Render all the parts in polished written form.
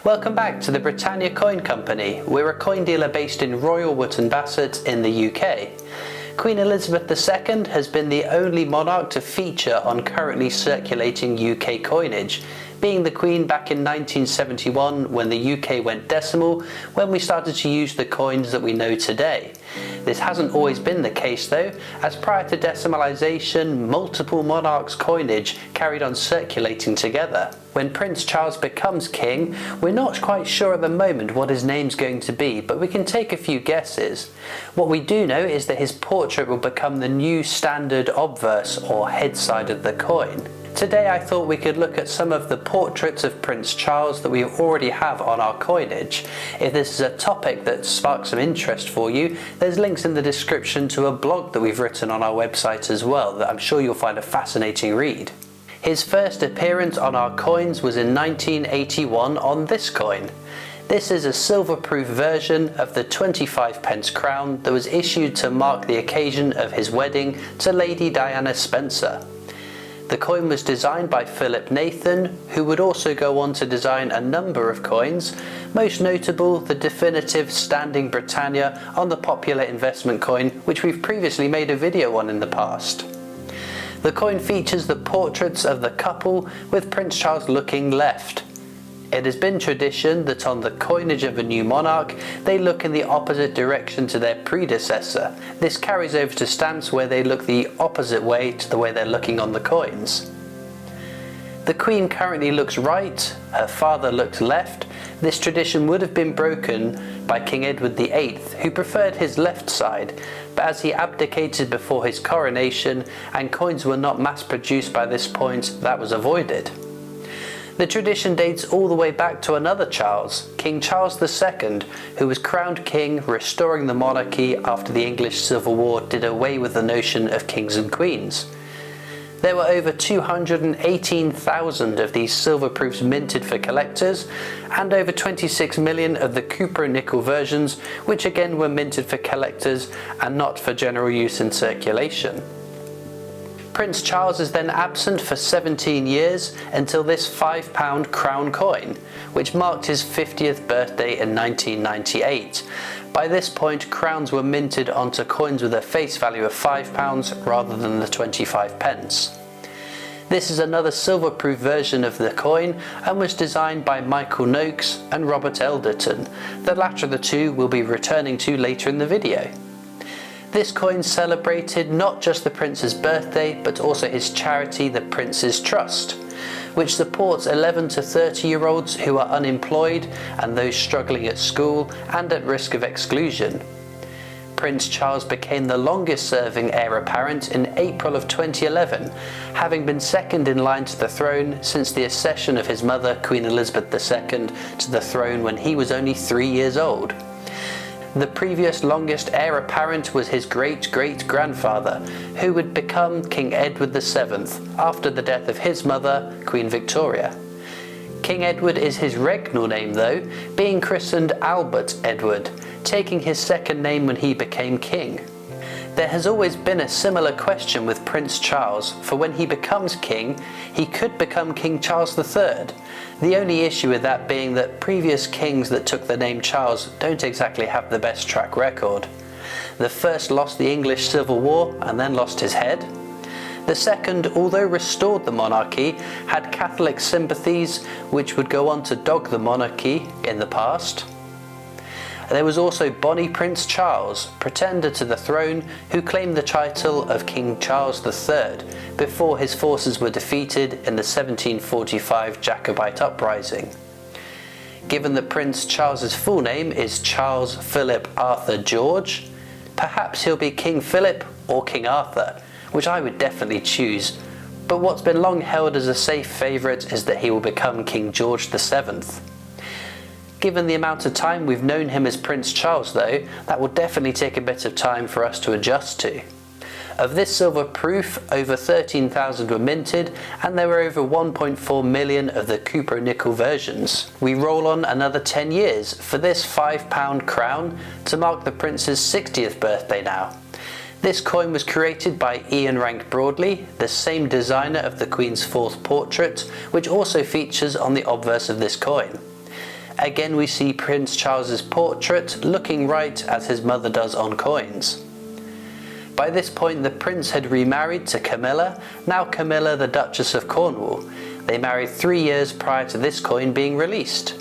Welcome back to the Britannia Coin Company. We're a coin dealer based in Royal Wootton Bassett in the UK. Queen Elizabeth II has been the only monarch to feature on currently circulating UK coinage, being the Queen back in 1971 when the UK went decimal, when we started to use the coins that we know today. This hasn't always been the case though, as prior to decimalisation, multiple monarchs' coinage carried on circulating together. When Prince Charles becomes king, we're not quite sure at the moment what his name's going to be, but we can take a few guesses. What we do know is that his portrait will become the new standard obverse, or head side of the coin. Today I thought we could look at some of the portraits of Prince Charles that we already have on our coinage. If this is a topic that sparks some interest for you, there's links in the description to a blog that we've written on our website as well that I'm sure you'll find a fascinating read. His first appearance on our coins was in 1981 on this coin. This is a silver-proof version of the 25p crown that was issued to mark the occasion of his wedding to Lady Diana Spencer. The coin was designed by Philip Nathan, who would also go on to design a number of coins, most notable the definitive standing Britannia on the popular investment coin, which we've previously made a video on in the past. The coin features the portraits of the couple, with Prince Charles looking left. It has been tradition that on the coinage of a new monarch, they look in the opposite direction to their predecessor. This carries over to stamps where they look the opposite way to the way they're looking on the coins. The Queen currently looks right, her father looks left. This tradition would have been broken by King Edward VIII, who preferred his left side, but as he abdicated before his coronation and coins were not mass produced by this point, that was avoided. The tradition dates all the way back to another Charles, King Charles II, who was crowned king, restoring the monarchy after the English Civil War did away with the notion of kings and queens. There were over 218,000 of these silver proofs minted for collectors, and over 26 million of the cupro nickel versions, which again were minted for collectors and not for general use in circulation. Prince Charles is then absent for 17 years until this £5 crown coin, which marked his 50th birthday in 1998. By this point, crowns were minted onto coins with a face value of £5 rather than the 25p. This is another silver-proof version of the coin and was designed by Michael Noakes and Robert Elderton. The latter of the two we'll be returning to later in the video. This coin celebrated not just the Prince's birthday, but also his charity, the Prince's Trust, which supports 11 to 30-year-olds who are unemployed and those struggling at school and at risk of exclusion. Prince Charles became the longest-serving heir apparent in April of 2011, having been second in line to the throne since the accession of his mother, Queen Elizabeth II, to the throne when he was only 3 years old. The previous longest heir apparent was his great-great-grandfather, who would become King Edward VII after the death of his mother, Queen Victoria. King Edward is his regnal name though, being christened Albert Edward, taking his second name when he became king. There has always been a similar question with Prince Charles, for when he becomes king, he could become King Charles III. The only issue with that being that previous kings that took the name Charles don't exactly have the best track record. The first lost the English Civil War and then lost his head. The second, although restored the monarchy, had Catholic sympathies which would go on to dog the monarchy in the past. There was also Bonnie Prince Charles, pretender to the throne, who claimed the title of King Charles III before his forces were defeated in the 1745 Jacobite uprising. Given that Prince Charles's full name is Charles Philip Arthur George, perhaps he'll be King Philip or King Arthur, which I would definitely choose, but what's been long held as a safe favourite is that he will become King George VII. Given the amount of time we've known him as Prince Charles though, that will definitely take a bit of time for us to adjust to. Of this silver proof, over 13,000 were minted and there were over 1.4 million of the cupro nickel versions. We roll on another 10 years for this £5 crown to mark the Prince's 60th birthday now. This coin was created by Ian Rank Broadley, the same designer of the Queen's fourth portrait, which also features on the obverse of this coin. Again we see Prince Charles's portrait looking right as his mother does on coins. By this point the prince had remarried to Camilla, now Camilla the Duchess of Cornwall. They married 3 years prior to this coin being released.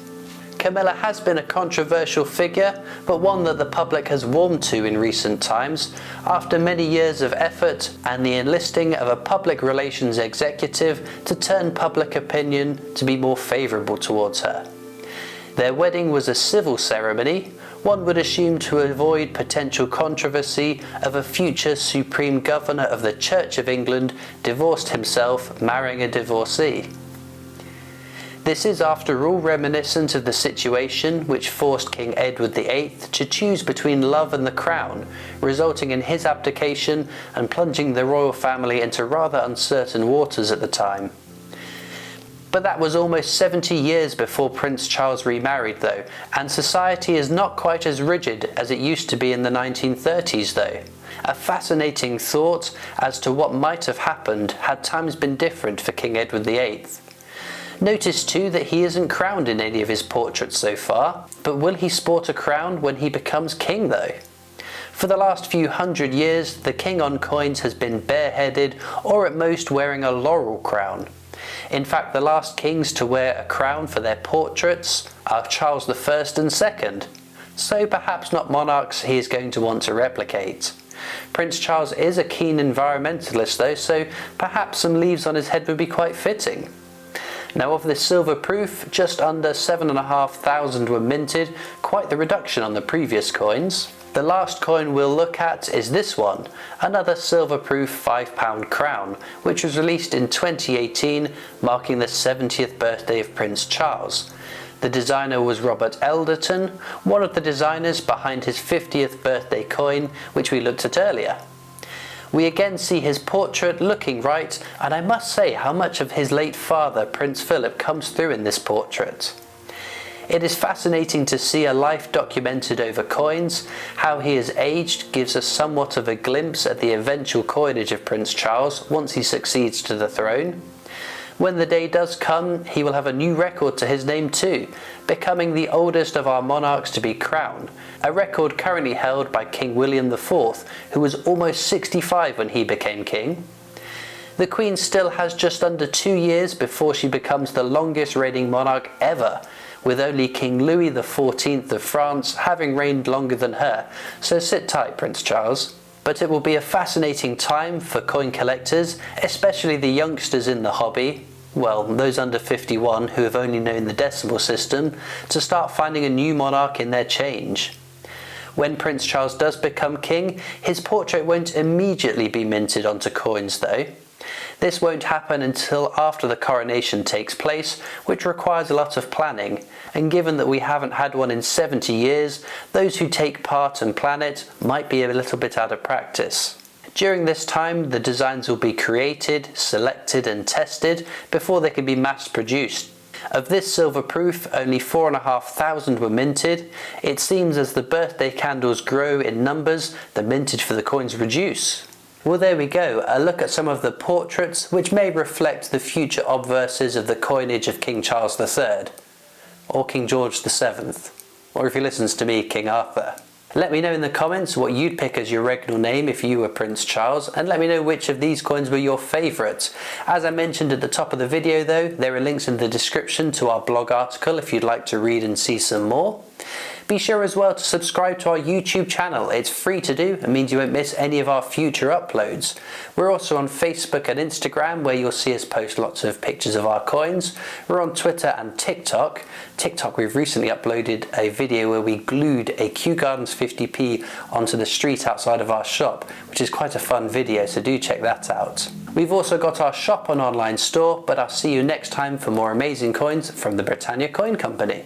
Camilla has been a controversial figure, but one that the public has warmed to in recent times after many years of effort and the enlisting of a public relations executive to turn public opinion to be more favourable towards her. Their wedding was a civil ceremony, one would assume to avoid potential controversy of a future Supreme Governor of the Church of England divorced himself marrying a divorcee. This is after all reminiscent of the situation which forced King Edward VIII to choose between love and the crown, resulting in his abdication and plunging the royal family into rather uncertain waters at the time. But that was almost 70 years before Prince Charles remarried though, and society is not quite as rigid as it used to be in the 1930s though. A fascinating thought as to what might have happened had times been different for King Edward VIII. Notice too that he isn't crowned in any of his portraits so far, but will he sport a crown when he becomes king though? For the last few hundred years, the king on coins has been bareheaded or at most wearing a laurel crown. In fact, the last kings to wear a crown for their portraits are Charles I and II, so perhaps not monarchs he is going to want to replicate. Prince Charles is a keen environmentalist though, so perhaps some leaves on his head would be quite fitting. Now of this silver proof, just under 7,500 were minted, quite the reduction on the previous coins. The last coin we'll look at is this one, another silver proof £5 crown, which was released in 2018, marking the 70th birthday of Prince Charles. The designer was Robert Elderton, one of the designers behind his 50th birthday coin, which we looked at earlier. We again see his portrait looking right, and I must say how much of his late father, Prince Philip, comes through in this portrait. It is fascinating to see a life documented over coins. How he has aged gives us somewhat of a glimpse at the eventual coinage of Prince Charles once he succeeds to the throne. When the day does come, he will have a new record to his name too, becoming the oldest of our monarchs to be crowned, a record currently held by King William IV, who was almost 65 when he became king. The Queen still has just under 2 years before she becomes the longest reigning monarch ever, with only King Louis XIV of France having reigned longer than her, so sit tight, Prince Charles. But it will be a fascinating time for coin collectors, especially the youngsters in the hobby, well, those under 51 who have only known the decimal system, to start finding a new monarch in their change. When Prince Charles does become king, his portrait won't immediately be minted onto coins though. This won't happen until after the coronation takes place, which requires a lot of planning, and given that we haven't had one in 70 years, those who take part and plan it might be a little bit out of practice. During this time, the designs will be created, selected and tested before they can be mass produced. Of this silver proof, only 4,500 were minted. It seems as the birthday candles grow in numbers, the mintage for the coins reduce. Well, there we go, a look at some of the portraits which may reflect the future obverses of the coinage of King Charles III, or King George VII, or if he listens to me, King Arthur. Let me know in the comments what you'd pick as your regnal name if you were Prince Charles, and let me know which of these coins were your favourites. As I mentioned at the top of the video though, there are links in the description to our blog article if you'd like to read and see some more. Be sure as well to subscribe to our YouTube channel. It's free to do and means you won't miss any of our future uploads. We're also on Facebook and Instagram where you'll see us post lots of pictures of our coins. We're on Twitter and TikTok. We've recently uploaded a video where we glued a Kew Gardens 50p onto the street outside of our shop, which is quite a fun video, so do check that out. We've also got our shop and online store, but I'll see you next time for more amazing coins from the Britannia Coin Company.